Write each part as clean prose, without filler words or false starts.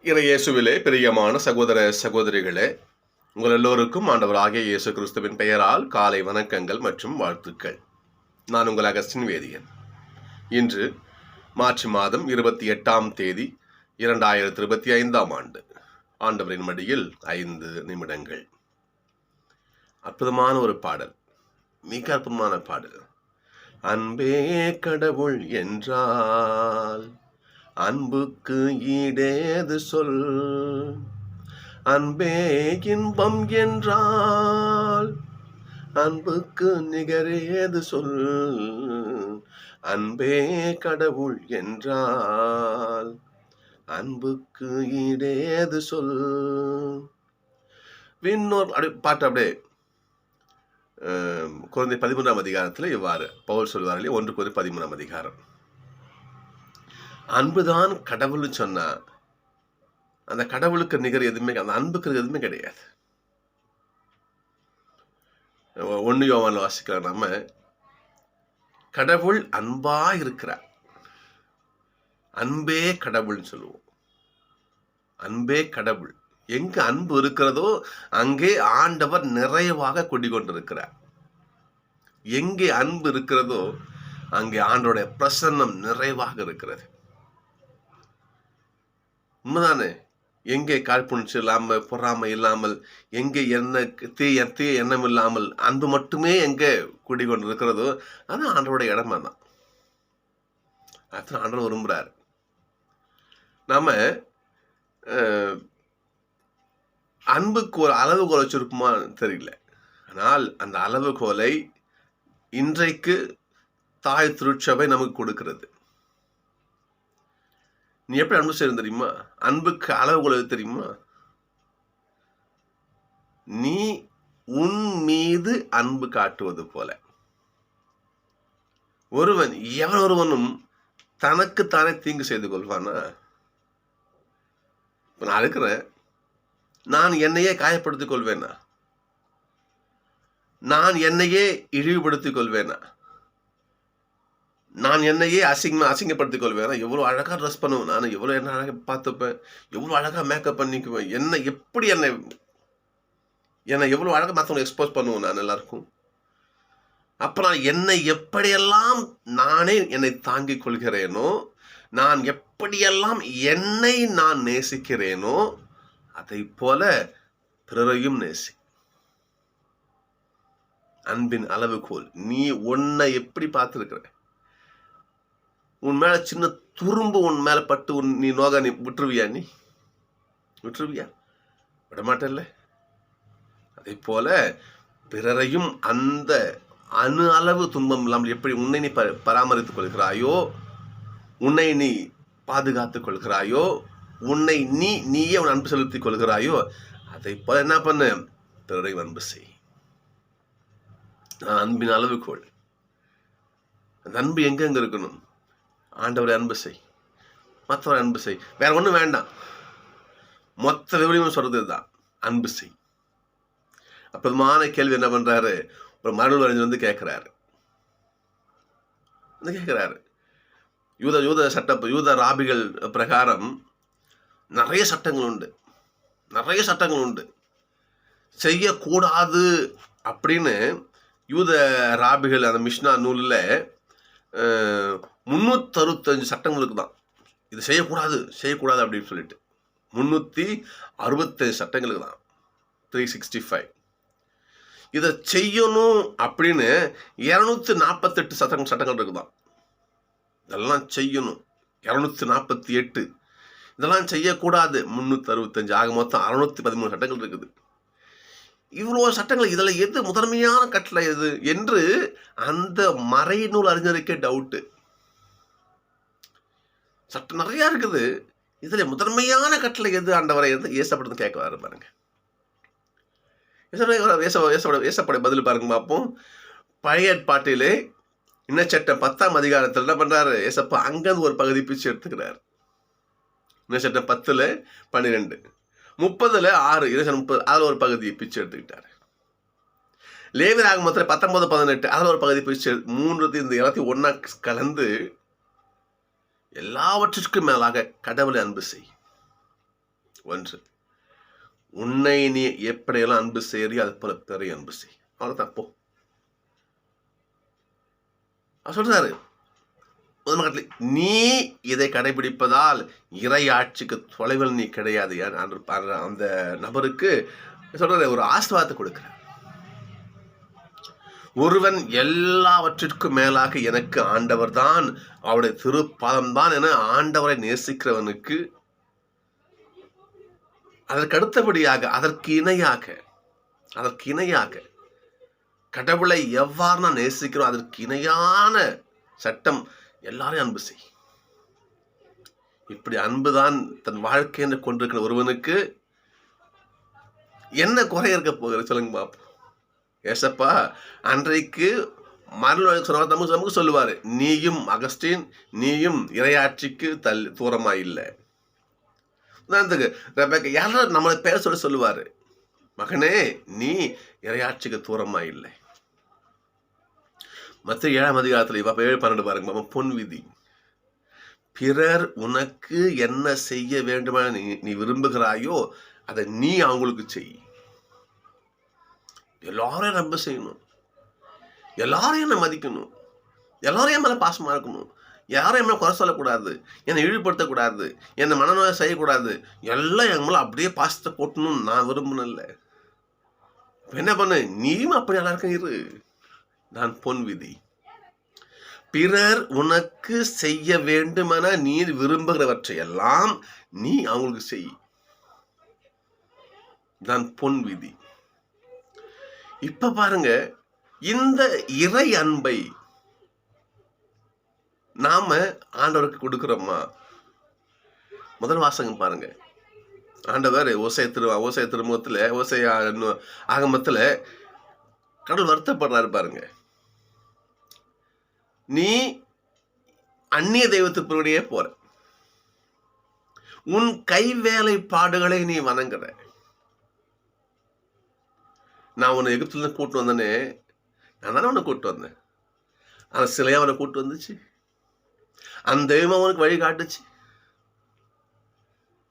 இயேசுவிலே பிரியமான சகோதர சகோதரிகளே, உங்கள் எல்லோருக்கும் ஆண்டவராகிய இயேசு கிறிஸ்துவின் பெயரால் காலை வணக்கங்கள் மற்றும் வாழ்த்துக்கள். நான் உங்கள் அகஸ்டின் வேதியன். இன்று மார்ச் மாதம் 28ஆம் தேதி 2025ஆம் ஆண்டு. ஆண்டவரின் மடியில் 5 நிமிடங்கள். அற்புதமான ஒரு பாடல், மிக அற்புதமான பாடல். அன்பே கடவுள் என்றால் அன்புக்கு ஈடேது சொல், அன்பே இன்பம் என்றால் அன்புக்கு நிகரேது சொல், அன்பே கடவுள் என்றால் அன்புக்கு ஈடேது சொல். இன்னொரு பாட்டு அப்படியே குழந்தை 13ஆம் அதிகாரத்தில் இவ்வாறு பவுல் சொல்வார், 1 Corinthians 13ஆம் அதிகாரம். அன்புதான் கடவுள்னு சொன்னா அந்த கடவுளுக்கு நிகர் எதுவுமே, அந்த அன்புக்கு எதுவுமே கிடையாது. 1 யோவான்ல வாசிக்கலாம், நம்ம கடவுள் அன்பா இருக்கிறார், அன்பே கடவுள்னு சொல்லுவோம். அன்பே கடவுள். எங்க அன்பு இருக்கிறதோ அங்கே ஆண்டவர் நிறைவாக குடிகொண்டிருக்கிறார். எங்கே அன்பு இருக்கிறதோ அங்கே ஆண்டவருடைய பிரசன்னம் நிறைவாக இருக்கிறது. உண்மைதானே? எங்கே காழ்ப்புணர்ச்சி இல்லாமல், பொறாமை இல்லாமல், எங்கே தீய எண்ணம் இல்லாமல் அன்பு மட்டுமே எங்கே குடிகொண்டு இருக்கிறதோ அது ஆண்டவருடைய இடமா தான். அதுதான் ஆண்டவர் விரும்புகிறார். நாம அன்புக்கு ஒரு அளவுகோல் வச்சிருக்குமா தெரியல. ஆனால் அந்த அளவுகோலை இன்றைக்கு தாய் திருச்சபை நமக்கு கொடுக்கிறது. நீ எப்படி அன்பு செய்ய தெரியுமா? அன்புக்கு அளவுகோல் தெரியுமா? நீ உன் மீது அன்பு காட்டுவது போல. எவன் ஒருவனும் தனக்குத்தானே தீங்கு செய்து கொள்வானா? நான் இருக்கிறேன், நான் என்னையே காயப்படுத்திக் கொள்வேனா? நான் என்னையே இழிவுபடுத்திக் கொள்வேனா? நான் என்னையே அசிங்கப்படுத்திக் கொள்வேன். எவ்வளோ அழகாக ட்ரெஸ் பண்ணுவேன், நான் எவ்வளோ என்ன அழகாக பார்த்துப்பேன், எவ்வளோ அழகாக மேக்கப் பண்ணிக்குவேன், எப்படி என்னை எவ்வளோ அழகாக மற்றவங்களை எக்ஸ்போஸ் பண்ணுவேன் நான் எல்லாருக்கும். அப்போ நான் என்னை எப்படியெல்லாம் நானே என்னை தாங்கிக் கொள்கிறேனோ, நான் எப்படியெல்லாம் என்னை நான் நேசிக்கிறேனோ அதை போல பிறரையும் நேசி. அன்பின் அளவுகோல். நீ உன்னை எப்படி பார்த்துருக்கிற? உன் மேல சின்ன துரும்பு உன் மேல பட்டு நீ விட்டுருவியா? நீ விட்டுருவியா? விடமாட்டல்ல. அதே போல பிறரையும் அந்த அணு அளவு துன்பம் இல்லாமல் எப்படி உன்னை நீ பராமரித்துக் கொள்கிறாயோ, உன்னை நீ பாதுகாத்துக் கொள்கிறாயோ, உன்னை நீயே உன் அன்பு செலுத்திக் கொள்கிறாயோ, அதை போல என்ன பண்ணு? பிறரையும் அன்பு செய். அன்பின் அளவுகோல். அந்த அன்பு எங்க இருக்கணும்? ஆண்டவரை அன்பு செய், மற்றவரை அன்பு செய், வேற ஒன்றும் வேண்டாம். மொத்த விவரியும் சொல்றது தான், அன்பு செய். அற்புதமான கேள்வி என்ன பண்றாரு? ஒரு மரபு அறிஞர் வந்து கேட்கிறாரு. யூத ராபிகள் பிரகாரம் நிறைய சட்டங்கள் உண்டு. செய்யக்கூடாது அப்படின்னு யூத ராபிகள் அந்த மிஷ்னா நூலில் 365 சட்டங்களுக்கு தான். இது செய்யக்கூடாது அப்படின்னு சொல்லிட்டு 365 சட்டங்களுக்கு தான். 365. இதை செய்யணும் அப்படின்னு 248 சட்டங்கள் இருக்குதான். இதெல்லாம் செய்யணும் 248, இதெல்லாம் செய்யக்கூடாது 365. ஆக மொத்தம் 613 சட்டங்கள் இருக்குது. இவ்வளோ சட்டங்கள், இதில் எது முதன்மையான கட்டளை எது என்று அந்த மறைநூல் அறிஞருக்கே டவுட்டு. சட்டம் நிறையா இருக்குது, இதில் முதன்மையான கட்டளை எது ஆண்டவரை ஏசப்படுறது கேட்க பாருங்க. ஏசப்பட பதில் பாருங்க பார்ப்போம். பழைய ஏற்பாட்டிலே இன்னச்சட்டம் 10ஆம் அதிகாரத்தில் என்ன பண்றாரு? ஏசப்பா அங்கேருந்து ஒரு பகுதி பிச்சு எடுத்துக்கிறார். இன்னச்சட்டம் 10:12, 30:6, 30 அதில் ஒரு பகுதியை பிச்சு எடுத்துக்கிட்டாரு. லேவியராகமத்தில் 19:18 அதில் ஒரு பகுதி பிச்சு 3 இந்த எல்லாத்தையும் ஒன்றா கலந்து எல்லாவற்றிற்கும் மேலாக கடவுளை அன்பு செய். ஒன்று, உன்னை நீ எப்படியெல்லாம் அன்பு செய்யறியோ அது போல பிறரை அன்பு செய். அவ்வளவுதான். போ. சொல்றாரு நீ இதை கடைபிடிப்பதால் இறை ஆட்சிக்கு தொலைவில் நீ கிடையாது. அந்த நபருக்கு சொல்ற ஒரு ஆசீர்வாதத்தை கொடுக்கிற. ஒருவன் எல்லாவற்றிற்கும் மேலாக எனக்கு ஆண்டவர் தான், அவருடைய திருப்பாதம் தான் என ஆண்டவரை நேசிக்கிறவனுக்கு அதற்கு அடுத்தபடியாக அதற்கு இணையாக கடவுளை எவ்வாறு நான் நேசிக்கிறோம் அதற்கு இணையான சட்டம், எல்லாரையும் அன்பு செய். இப்படி அன்புதான் தன் வாழ்க்கை என்று கொண்டிருக்கிற ஒருவனுக்கு என்ன குறை இருக்க போகிற சொல்லுங்க பாப்போம். ஏசப்பா அன்றைக்கு நமக்கு சொல்லுவாரு, நீயும் அகஸ்டின், நீயும் இறையாட்சிக்கு தூரமா இல்லை. யாரும் நம்மளை பேர சொல்லுவாரு, மகனே நீ இறையாட்சிக்கு தூரமா இல்லை. மத்திய 7ஆம் அதிகாரத்துல 7:12 பாருங்க, பொன் விதி. பிறர் உனக்கு என்ன செய்ய வேண்டுமென நீ விரும்புகிறாயோ அதை நீ அவங்களுக்கு செய். எல்லாரையும் நம்ப செய்யணும், எல்லாரையும் என்ன மதிக்கணும், எல்லாரையும் மேல பாசமா இருக்கணும், யாரையும் மேல குறை சொல்லக்கூடாது, என்னை இழிவுபடுத்தக்கூடாது, என்னை மனநோயை செய்யக்கூடாது, எல்லாம் என் மேல அப்படியே பாசத்தை போட்டணும்னு நான் விரும்பணும்ல. என்ன பண்ணு, நீயும் அப்படி எல்லாருக்கும் இரு. நான் பொன் விதி. பிறர் உனக்கு செய்ய வேண்டுமென நீ விரும்புகிறவற்றை எல்லாம் நீ அவங்களுக்கு செய். நான் பொன் விதி. இப்ப பாருங்க, இந்த இறை அன்பை நாம ஆண்டவருக்கு கொடுக்கிறோமா? முதல் வாசகம் பாருங்க. ஆண்டவர் ஓசைய திருமுகத்துல ஆகமத்துல கடவுள் வருத்தப்படுறாரு பாருங்க. நீ அந்நிய தெய்வத்துக்குள்ளே போற, உன் கை வேலைப்பாடுகளை நீ வணங்குற. நான் உன்னை எகிப்துல கூட்டு வந்தனே, நான் தானே உன்னை கூட்டு வந்தேன். அந்த சிலையா அவனை கூட்டு வந்துச்சு, அந்த தெய்வம் அவனுக்கு வழி காட்டுச்சு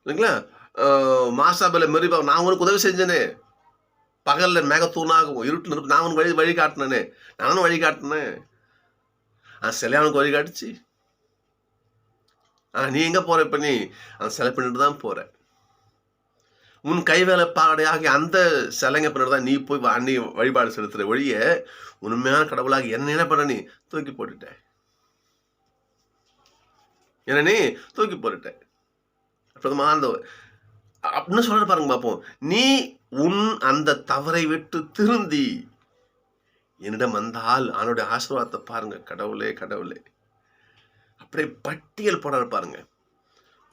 இல்லைங்களா? மாசாபல மெரிபா நான் உனக்கு உதவி செஞ்சனே, பகல்ல மேகத்தூணாகும், இருட்டு நான் உனக்கு வழி காட்டினே, நானும் வழி காட்டினேன். அந்த சிலை அவனுக்கு வழி காட்டுச்சு. நீ எங்க போற? இப்ப நீ அந்த சிலை பின்னிட்டு தான் போற. உன் கைவேலைப்பாடையாகி அந்த சிலைங்க பின்னாடி தான் நீ போய் அன்னி வழிபாடு செலுத்துற ஒழிய உண்மையான கடவுளாக என்ன பண்ண நீ தூக்கி போட்டுட்ட. என்ன நீ தூக்கி போட்டுட்ட. அப்படின்னு சொல்ற பாருங்க பாப்போம். நீ உன் அந்த தவறை விட்டு திருந்தி என்னிடம் வந்தால் அவனுடைய ஆசீர்வாதத்தை பாருங்க. கடவுளே கடவுளே, அப்படியே பட்டியல் போட பாருங்க.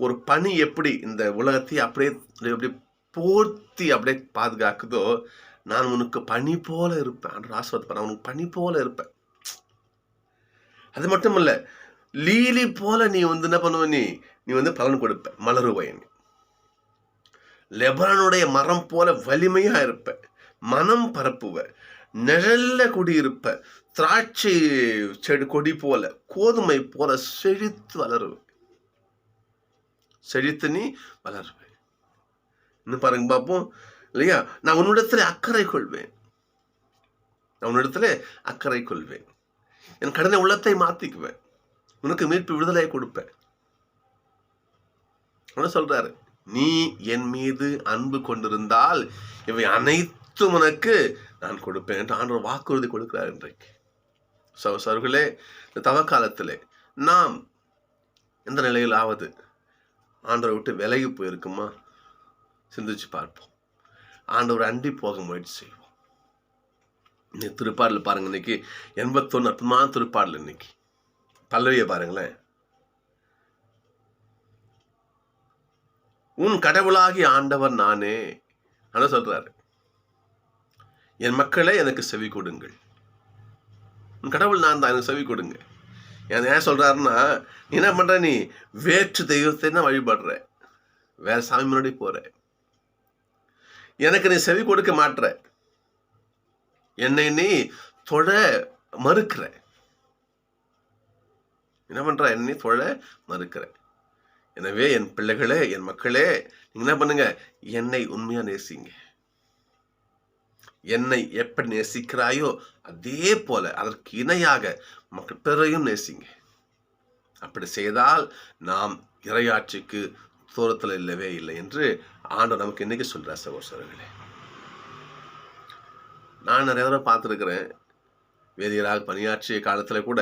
ஒரு பனி எப்படி இந்த உலகத்தை அப்படியே எப்படி போர்த்தி அப்படியே பாதுகாக்குதோ, நான் உனக்கு பனி போல இருப்பேன். ஆசீர்வாதத்தை நான் உனக்கு பனி போல இருப்பேன். அது மட்டும் இல்ல, லீலி போல நீ என்ன பண்ணுவ, நீ பலன் கொடுப்ப, மலருவை. லெபனானுடைய மரம் போல வலிமையா இருப்ப, மனம் பரப்புவ, நிழல்ல குடியிருப்ப, திராட்சை செடி கொடி போல, கோதுமை போல செழித்து வளருவ, செழித்து நீ வளருவ. இன்னும் பாருங்க பார்ப்போம் இல்லையா? நான் உன்னிடத்துல அக்கறை கொள்வேன், என் கடனை உள்ளத்தை மாத்திக்குவேன், உனக்கு மீட்பு விடுதலை கொடுப்பேன். சொல்றாரு, நீ என் மீது அன்பு கொண்டிருந்தால் இவை அனைத்தும் உனக்கு நான் கொடுப்பேன் என்று ஆண்டவர் வாக்குறுதி கொடுக்கிறார். இன்றைக்கு சகோதரர்களே, இந்த தவக்காலத்திலே நாம் எந்த நிலையிலாவது ஆண்டவரை விட்டு விலகி போயிருக்குமா? சிந்திச்சு பார்ப்போம். ஆண்டவர் அண்டி போக முயற்சி செய்வோம். இன்னைக்கு திருப்பாடல பாருங்க, இன்னைக்கு 81 அற்புதமான திருப்பாடல். இன்னைக்கு பல்லவியை பாருங்களேன். உன் கடவுளாகி ஆண்டவர் நானே சொல்றாரு. என் மக்களே எனக்கு செவி கொடுங்கள். உன் கடவுள் நான் தான், எனக்கு செவி கொடுங்க. ஏன் சொல்றாருன்னா, நீ என்ன பண்ற, நீ வேற்று தெய்வத்தை தான் வழிபடுற, வேற சாமி முன்னாடி போற, எனக்கு நீ செவி கொடுக்க மாட்ற, என்னை நீ தொழ மறுக்கிற. என்ன பண்ற, என்னை தொழ மறுக்கிற. எனவே என் பிள்ளைகளே, என் மக்களே, நீங்க என்ன பண்ணுங்க? என்னை உண்மையா நேசிங்க. என்னை எப்படி நேசிக்கிறாயோ அதே போல அதற்கு இணையாக மக்கள் பிறரையும் நேசிங்க. அப்படி செய்தால் நாம் இறையாட்சிக்கு தூரத்தில் இல்லவே இல்லை என்று ஆண்டவர் நமக்கு இன்னைக்கு சொல்றார். சகோதரர்களே, நான் நிறைய தடவை பார்த்துருக்கிறேன். வேதியராக பணியாற்றிய காலத்துல கூட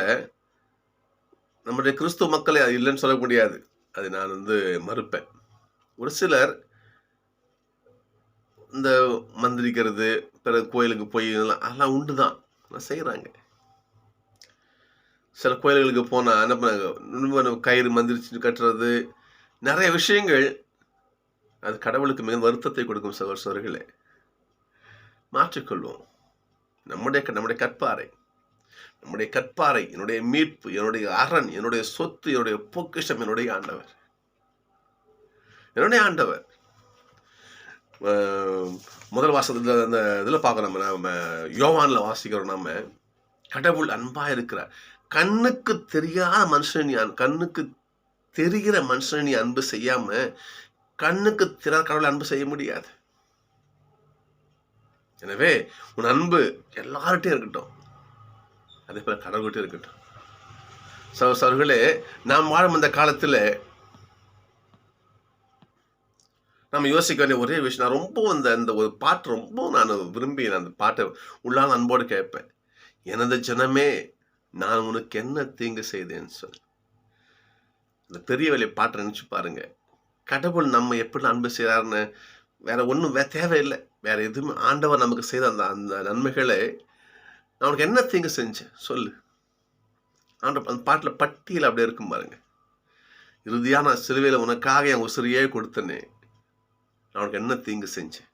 நம்முடைய கிறிஸ்துவ மக்களை அது இல்லைன்னு சொல்ல முடியாது. அது நான் மறுப்பேன். ஒரு சிலர் இந்த மந்திரிக்கிறது, பிறகு கோயிலுக்கு போய் அதெல்லாம் உண்டுதான், செய்யறாங்க. சில கோயில்களுக்கு போனா என்ன பண்ணாங்க, கயிறு மந்திரிச்சு கட்டுறது, நிறைய விஷயங்கள் அது கடவுளுக்கு மிக வருத்தத்தை கொடுக்கும். சகோதரர்களே, மாற்றிக்கொள்வோம். நம்முடைய கற்பாறை, நம்முடைய கற்பாறை, என்னுடைய மீட்பு, என்னுடைய அரண், என்னுடைய சொத்து, என்னுடைய பொக்கிஷம், என்னுடைய ஆண்டவர். முதல் வாசத்துல அந்த இதுல பார்க்கிறோம், நம்ம யோவான்ல வாசிக்கிறோம், நம்ம கடவுள் அன்பா இருக்கிறார். கண்ணுக்கு தெரியாத மனுஷன், கண்ணுக்கு தெரிகிற மனுஷன் நீ அன்பு செய்யாம கண்ணுக்கு தெரியாத கடவுளை அன்பு செய்ய முடியாது. எனவே உன் அன்பு எல்லார்ட்டையும் இருக்கட்டும், அதே போல கடவுள்கிட்ட இருக்கட்டும். சகோதரர்களே, நாம் வாழும் இந்த காலத்துல நம்ம யோசிக்க வேண்டிய ஒரே விஷயம், நான் ரொம்ப இந்த ஒரு பாட்டு ரொம்ப நான் விரும்பி அந்த பாட்டை உள்ளான அன்போடு கேட்பேன். எனது ஜனமே, நான் உனக்கு என்ன தீங்கு செய்தேன்னு சொல்லி இந்த பெரிய வேலை பாட்டை நினைச்சு பாருங்க. கடவுள் நம்ம எப்படி அன்பு செய்யறாருன்னு வேற ஒன்றும் தேவையில்லை. வேற எதுவுமே ஆண்டவர் நமக்கு செய்த அந்த நன்மைகளை நான் உனக்கு என்ன தீங்கு செஞ்சேன் சொல்லு. ஆண்டவர் அந்த பாட்டுல பட்டியல் அப்படியே இருக்கும் பாருங்க. இறுதியா நான் சிலுவையில உனக்காக என் உசிரியே கொடுத்தனே, நான் உனக்கு என்ன தீங்கு செஞ்சேன்,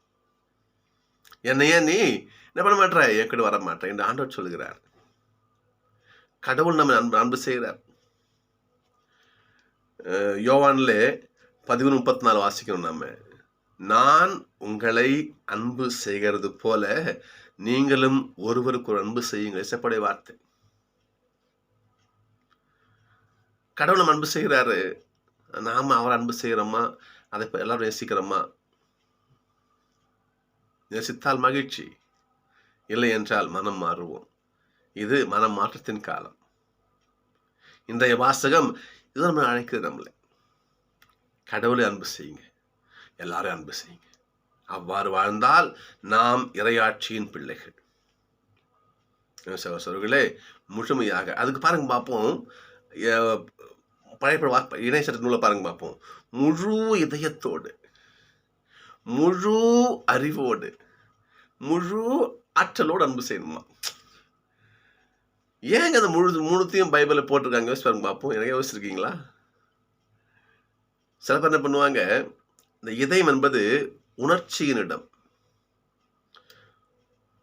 என்னையே நீ என்ன பண்ண மாட்டேற, என் கூட வர மாட்டேன் என்று ஆண்டவர் சொல்கிறார். கடவுள் நம்ம அன்பு செய்கிறார். யோவான்ல 11:34 வாசிக்கணும் நாம. நான் உங்களை அன்பு செய்கிறது போல நீங்களும் ஒருவருக்கு ஒரு அன்பு செய்யுங்கள். இசைப்படைய வார்த்தை. கடவுள் நம்ம அன்பு செய்கிறாரு, நாம அவர் அன்பு செய்யறோமா, அதை எல்லாரும் நேசிக்கிறோமா? நேசித்தால் மகிழ்ச்சி, இல்லை என்றால் மனம் மாறுவோம். இது மனம் மாற்றத்தின் காலம். இன்றைய வாசகம் இது நம்ம அழைக்கிறது. நம்மளை கடவுளை அன்பு செய்யுங்க, எல்லாரும் அன்பு செய்யுங்க. அவ்வாறு வாழ்ந்தால் நாம் இறையாட்சியின் பிள்ளைகள். சகோதரர்களே, முழுமையாக அதுக்கு பாருங்க பார்ப்போம். பழைய இணையசட்ட நூலை பாருங்க பார்ப்போம். முழு இதயத்தோடு, முழு அறிவோடு, முழு ஆற்றலோடு அன்பு செய்யணுமா? ஏங்க அந்த முழுத்தையும் பைபிளில் போட்டிருக்காங்க? யோசிச்சு பாருங்க பார்ப்போம். எனக்கு யோசிச்சிருக்கீங்களா? சில பேர் என்ன பண்ணுவாங்க, இந்த இதயம் என்பது உணர்ச்சியின் இடம்.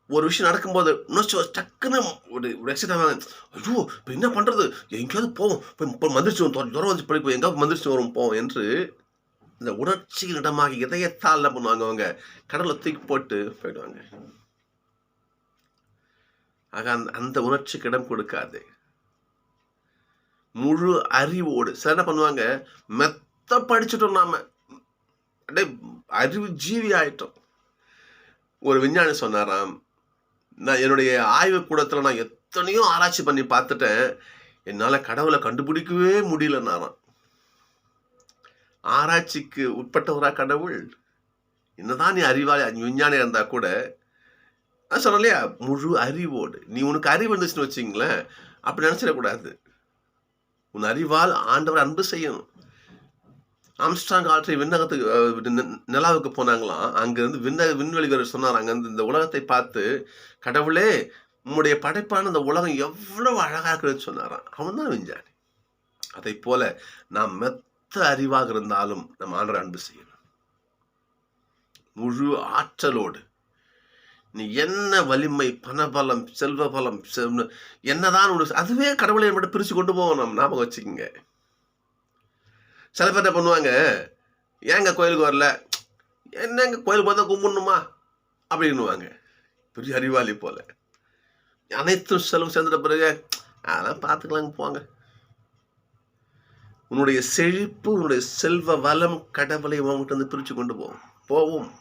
ஒரு விஷயம் நடக்கும்போது உணர்ச்சி டக்குன்னு ஒரு எக்ஸைட் ஆவாங்க. ஐயோ இப்போ என்ன பண்றது, எங்கேயாவது போவோம், இப்போ மந்திரிச்சு வரும், தூரம் வந்து படிப்போம், எங்கேயாவது மந்திரிச்சு வரும் போவோம் என்று இந்த உணர்ச்சியின் இடமாக இதயத்தால் என்ன பண்ணுவாங்க, அவங்க கடவுளை தூக்கி போட்டு போயிடுவாங்க. ஆக அந்த உணர்ச்சிக்கு இடம் கொடுக்காது. முழு அறிவோடு சில என்ன பண்ணுவாங்க, மெத்த படிச்சுட்டோம், நாம அப்படியே அறிவு ஜீவி ஆயிட்டோம். ஒரு விஞ்ஞானி சொன்னாராம், நான் என்னுடைய ஆய்வு கூடத்துல நான் எத்தனையோ ஆராய்ச்சி பண்ணி பார்த்துட்டேன், என்னால கடவுளை கண்டுபிடிக்கவே முடியலன்னாராம். ஆராய்ச்சிக்கு உட்பட்டவரா கடவுள்? என்னதான் நீ அறிவாளி விஞ்ஞானியா இருந்தா கூட, நான் சொன்னேன் இல்லையா, முழு அறிவோடு. நீ உனக்கு அறிவு இருந்துச்சுன்னு வச்சுங்களேன், அப்படி நினைச்சிடக்கூடாது. உன் அறிவால் ஆண்டவர் அன்பு செய்யணும். ஆம்ஸ்ட்ராங் ஆற்றை விண்ணகத்துக்கு நிலாவுக்கு போனாங்களாம். அங்கிருந்து விண்வெளி வீரர் சொன்னார், அங்கிருந்து இந்த உலகத்தை பார்த்து, கடவுளே உம்முடைய படைப்பான இந்த உலகம் எவ்வளவு அழகா இருக்குன்னு சொன்னாராம். அவன் தான் விஞ்ஞானி. அதை போல நாம் மெத்த அறிவாக இருந்தாலும் நம் ஆண்டவரை அன்பு செய்யணும் முழு ஆற்றலோடு. நீ என்ன வலிமை, பணபலம், செல்வ பலம், என்னதான் அதுவே கடவுளை மட்டும் பிரிச்சு கொண்டு போவோம். நம்ம ஞாபகம் வச்சுக்கோங்க. சில பேர் என்ன பண்ணுவாங்க, ஏங்க கோயிலுக்கு வரல, என்னங்க கோயிலுக்கு பார்த்தா கும்பிடணுமா அப்படின்னுவாங்க. பெரிய அறிவாளி போல. அனைத்தும் செலவு சேர்ந்துட்ட பிறகு அதெல்லாம் பார்த்துக்கலாங்க போங்க. உன்னுடைய செழிப்பு, உன்னுடைய செல்வ வளம் கடவுளை உன்கிட்ட இருந்து பிரித்து கொண்டு போகும்.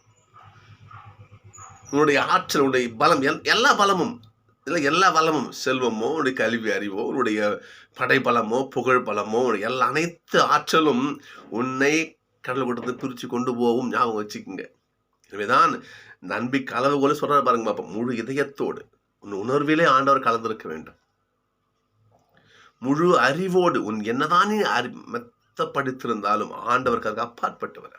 உன்னுடைய ஆற்றல், உன்னுடைய பலம், எல்லா பலமும் இல்லை, எல்லா வளமும், செல்வமோ, உன்னுடைய கல்வி அறிவோ, உன்னுடைய படைபலமோ, புகழ் பலமோ, அனைத்து ஆற்றலும் உன்னை கடவுள் கிட்ட இருந்து பிரித்து கொண்டு போகும். ஞாபகம் வச்சுக்கோங்க. எனவேதான் நம்பிக்கை அளவுகோல சொல்றாரு பாருங்க பாப்பா. முழு இதயத்தோடு உன் உணர்விலே ஆண்டவர் கலந்திருக்க வேண்டும். முழு அறிவோடு உன் என்னதான் நீ மெத்தப்படுத்திருந்தாலும் ஆண்டவருக்கு அப்பாற்பட்டவர்.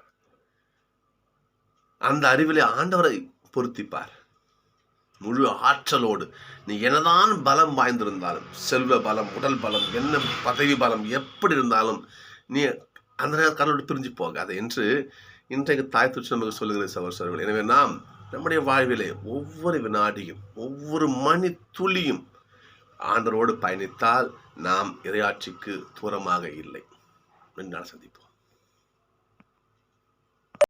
அந்த அறிவிலே ஆண்டவரை பொருத்திப்பார். முழு ஆற்றலோடு நீ என்னதான் பலம் வாய்ந்திருந்தாலும், செல்வ பலம், உடல் பலம், என்ன பதவி பலம் எப்படி இருந்தாலும் நீ அந்த நேரம் கடவுளோடு பிரிஞ்சு போகாது என்று இன்றைக்கு தாய் துச்சு நமக்கு சொல்லுகிற சகோதரர்கள். எனவே நாம் நம்முடைய வாழ்விலே ஒவ்வொரு வினாடியும், ஒவ்வொரு மணி துளியும் ஆண்டவரோடு பயணித்தால் நாம் இறையாட்சிக்கு தூரமாக இல்லை. நான் சந்திப்போம்.